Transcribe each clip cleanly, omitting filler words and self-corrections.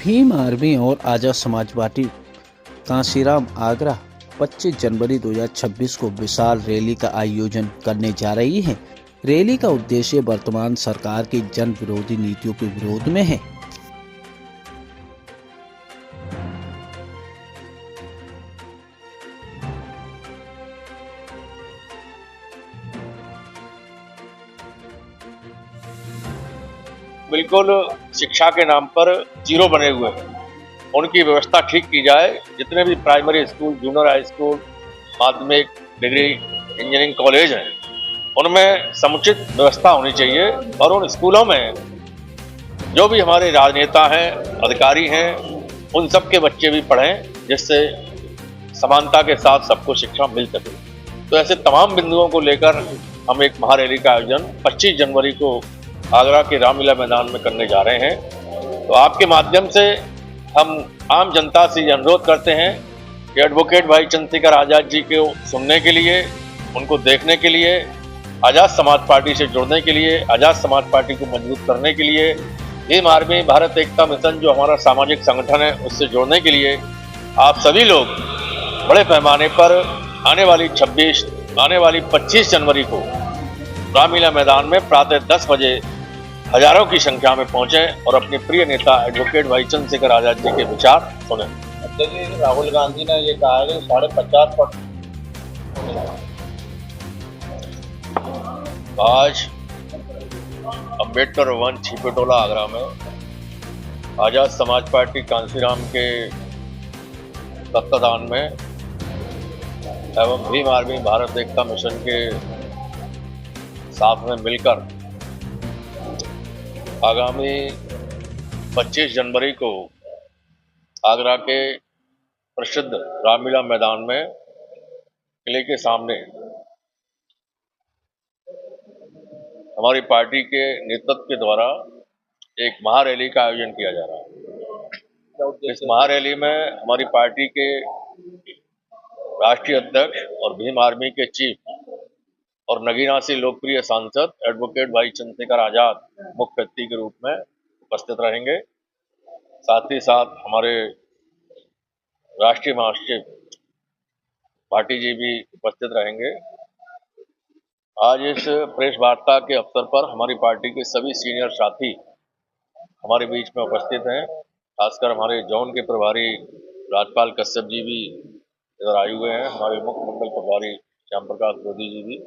Bhim army और Azad Samaj party Kanshiram Agra 25 जनवरी 2026 को विशाल rally का आयोजन करने जा रही है। रैली का उद्देश्य वर्तमान सरकार की जन विरोधी नीतियों के विरोध में है। बिल्कुल शिक्षा के नाम पर जीरो बने हुए हैं, उनकी व्यवस्था ठीक की जाए। जितने भी primary school, junior high school, माध्यमिक, डिग्री, इंजीनियरिंग कॉलेज हैं, उनमें समुचित व्यवस्था होनी चाहिए और उन स्कूलों में जो भी हमारे राजनेता हैं, अधिकारी हैं, उन सब के बच्चे भी पढ़ें, जिससे समानता के साथ सबको शिक्षा मिल सके। तो ऐसे तमाम बिंदुओं को लेकर हम एक महारैली का आयोजन 25 जनवरी को आगरा के रामलीला मैदान में करने जा रहे हैं। तो आपके माध्यम से हम आम जनता से ये अनुरोध करते हैं कि एडवोकेट भाई चंद्रशेखर आजाद जी को सुनने के लिए, उनको देखने के लिए, आजाद समाज पार्टी से जुड़ने के लिए, आजाद समाज पार्टी को मजबूत करने के लिए, भीम आर्मी भारत एकता मिशन जो हमारा सामाजिक संगठन है उससे जुड़ने के लिए आप सभी लोग बड़े पैमाने पर आने वाली 25 जनवरी को रामलीला मैदान में प्रातः 10 बजे हजारों की संख्या में पहुंचे और अपने प्रिय नेता एडवोकेट भाई चंद्रशेखर आजाद जी के विचार सुने। देखिए, राहुल गांधी ने ये कहा है कि 50.5%। आज अम्बेडकर भवन छिपेटोला आगरा में आजाद समाज पार्टी कांशीराम के तत्वाधान में एवं भीम आर्मी भारत एकता मिशन के साथ में मिलकर आगामी 25 जनवरी को आगरा के प्रसिद्ध रामलीला मैदान में किले के सामने हमारी पार्टी के नेतृत्व के द्वारा एक महारैली का आयोजन किया जा रहा है। इस महारैली में हमारी पार्टी के राष्ट्रीय अध्यक्ष और भीम आर्मी के चीफ और नगीना से लोकप्रिय सांसद एडवोकेट भाई चंद्रशेखर आजाद मुख्य अतिथि के रूप में उपस्थित रहेंगे। साथ ही साथ हमारे राष्ट्रीय महासचिव भाटी जी भी उपस्थित रहेंगे। आज इस प्रेस वार्ता के अवसर पर हमारी पार्टी के सभी सीनियर साथी हमारे बीच में उपस्थित हैं। खासकर हमारे जोन के प्रभारी राजपाल कश्यप जी भी इधर आए हुए हैं। हमारे मुख्य मंडल प्रभारी श्याम प्रकाश मोदी जी भी,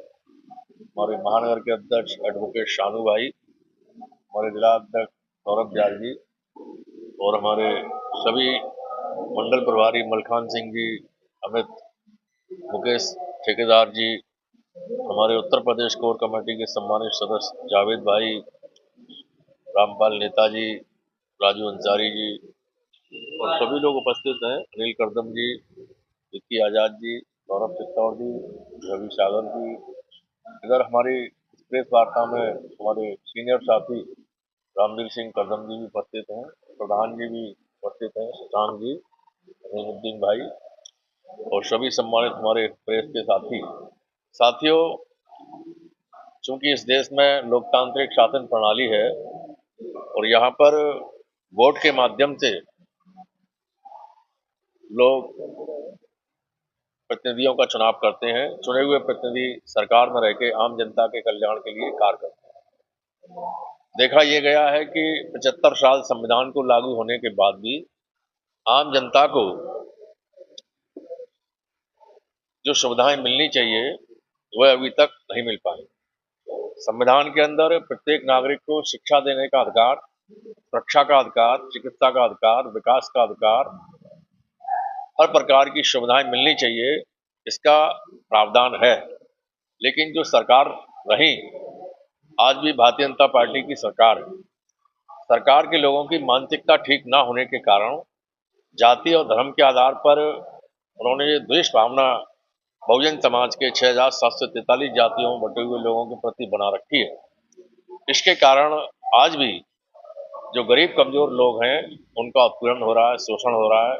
हमारे महानगर के अध्यक्ष एडवोकेट शानू भाई, हमारे जिला अध्यक्ष सौरभ जाल जी और हमारे सभी मंडल प्रभारी मलखान सिंह जी, अमित, मुकेश ठेकेदार जी, हमारे उत्तर प्रदेश कोर कमेटी के सम्मानित सदस्य जावेद भाई, रामपाल नेताजी, राजू अंसारी जी और सभी लोग उपस्थित हैं। अनिल करदम जी, विक्की आजाद जी, सौरभ चित्तौड़ जी, रवि सागर जी। इधर हमारी प्रेस वार्ता में हमारे सीनियर साथी रामवीर सिंह करदम जी भी उपस्थित हैं, प्रधान जी भी उपस्थित हैं, सुशांत जी, रहीमुद्दीन भाई और सभी सम्मानित हमारे प्रेस के साथियों। चूंकि इस देश में लोकतांत्रिक शासन प्रणाली है और यहाँ पर वोट के माध्यम से लोग प्रतिनिधियों का चुनाव करते हैं। चुने हुए प्रतिनिधि सरकार में रह के आम जनता के कल्याण के लिए कार्य करते हैं। देखा यह गया है कि 75 साल संविधान को लागू होने के बाद भी आम जनता को जो सुविधाएं मिलनी चाहिए वह अभी तक नहीं मिल पाई। संविधान के अंदर प्रत्येक नागरिक को शिक्षा देने का अधिकार, सुरक्षा का अधिकार, चिकित्सा का अधिकार, विकास का अधिकार, हर प्रकार की सुविधाएं मिलनी चाहिए, इसका प्रावधान है। लेकिन जो सरकार रही, आज भी भारतीय जनता पार्टी की सरकार है। सरकार के लोगों की मानसिकता ठीक ना होने के कारण जाति और धर्म के आधार पर उन्होंने ये द्वेष भावना बहुजन समाज के 6,743 जातियों में बटे हुए लोगों के प्रति बना रखी है। इसके कारण आज भी जो गरीब कमजोर लोग हैं उनका उत्पीड़न हो रहा है, शोषण हो रहा है,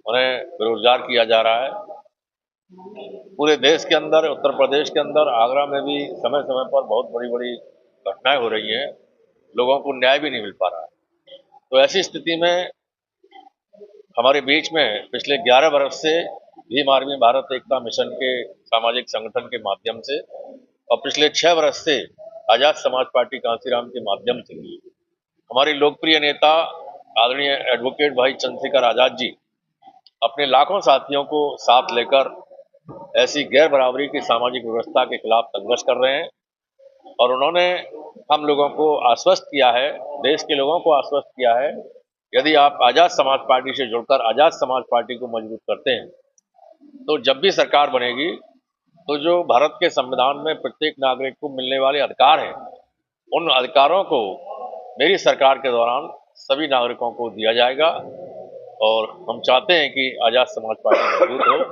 उन्हें बेरोजगार किया जा रहा है। पूरे देश के अंदर, उत्तर प्रदेश के अंदर, आगरा में भी समय समय पर बहुत बड़ी बड़ी घटनाएं हो रही हैं, लोगों को न्याय भी नहीं मिल पा रहा है। तो ऐसी स्थिति में हमारे बीच में पिछले 11 वर्ष से भीम आर्मी भारत एकता मिशन के सामाजिक संगठन के माध्यम से और पिछले 6 वर्ष से आजाद समाज पार्टी कांसीराम के माध्यम से हमारे लोकप्रिय नेता आदरणीय एडवोकेट भाई चंद्रशेखर आजाद जी अपने लाखों साथियों को साथ लेकर ऐसी गैर बराबरी की सामाजिक व्यवस्था के खिलाफ संघर्ष कर रहे हैं और उन्होंने हम लोगों को आश्वस्त किया है, देश के लोगों को आश्वस्त किया है, यदि आप आजाद समाज पार्टी से जुड़कर आजाद समाज पार्टी को मजबूत करते हैं तो जब भी सरकार बनेगी तो जो भारत के संविधान में प्रत्येक नागरिक को मिलने वाले अधिकार हैं उन अधिकारों को मेरी सरकार के दौरान सभी नागरिकों को दिया जाएगा और हम चाहते हैं कि आजाद समाज पार्टी मजबूत हो।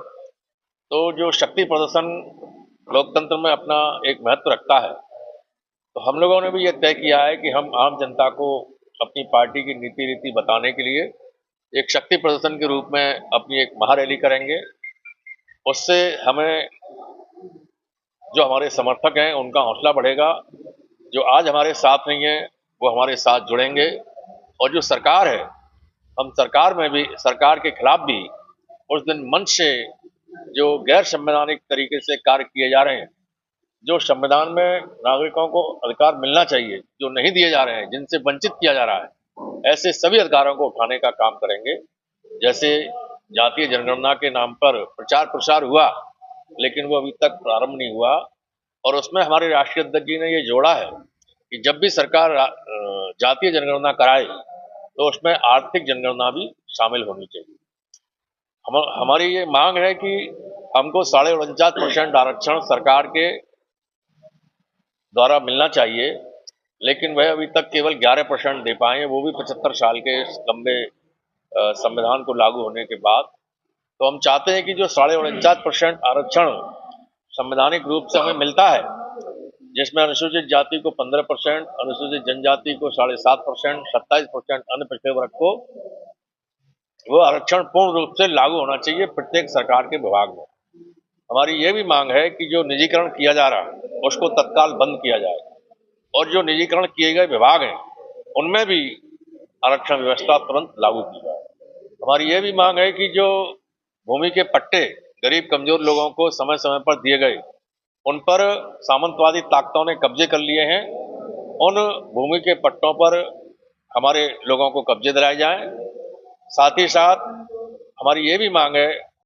तो जो शक्ति प्रदर्शन लोकतंत्र में अपना एक महत्व रखता है तो हम लोगों ने भी ये तय किया है कि हम आम जनता को अपनी पार्टी की नीति रीति बताने के लिए एक शक्ति प्रदर्शन के रूप में अपनी एक महारैली करेंगे। उससे हमें जो हमारे समर्थक हैं उनका हौसला बढ़ेगा, जो आज हमारे साथ नहीं है वो हमारे साथ जुड़ेंगे और जो सरकार है हम सरकार में भी सरकार के खिलाफ भी उस दिन मंच से जो गैर संवैधानिक तरीके से कार्य किए जा रहे हैं, जो संविधान में नागरिकों को अधिकार मिलना चाहिए जो नहीं दिए जा रहे हैं, जिनसे वंचित किया जा रहा है, ऐसे सभी अधिकारों को उठाने का काम करेंगे। जैसे जातीय जनगणना के नाम पर प्रचार प्रसार हुआ लेकिन वो अभी तक प्रारंभ नहीं हुआ और उसमें हमारे राष्ट्रीय अध्यक्ष जी ने ये जोड़ा है कि जब भी सरकार जातीय जनगणना कराए तो उसमें आर्थिक जनगणना भी शामिल होनी चाहिए। हमारी ये मांग है कि हमको 49.5% आरक्षण सरकार के द्वारा मिलना चाहिए, लेकिन वह अभी तक केवल 11% दे पाए, वो भी 75 साल के लंबे संविधान को लागू होने के बाद। तो हम चाहते हैं कि जो 49.5% आरक्षण संवैधानिक रूप से हमें मिलता है, जिसमें अनुसूचित जाति को 15%, अनुसूचित जनजाति को 7.5%, 27% अन्य पिछड़े वर्ग को, वो आरक्षण पूर्ण रूप से लागू होना चाहिए प्रत्येक सरकार के विभाग में। हमारी ये भी मांग है कि जो निजीकरण किया जा रहा है उसको तत्काल बंद किया जाए और जो निजीकरण किए गए विभाग हैं उनमें भी आरक्षण व्यवस्था तुरंत लागू की जाए। हमारी ये भी मांग है कि जो भूमि के पट्टे गरीब कमजोर लोगों को समय समय पर दिए गए, उन पर सामंतवादी ताकतों ने कब्जे कर लिए हैं, उन भूमि के पट्टों पर हमारे लोगों को कब्जे दिलाए जाएं। साथ ही साथ हमारी ये भी मांग है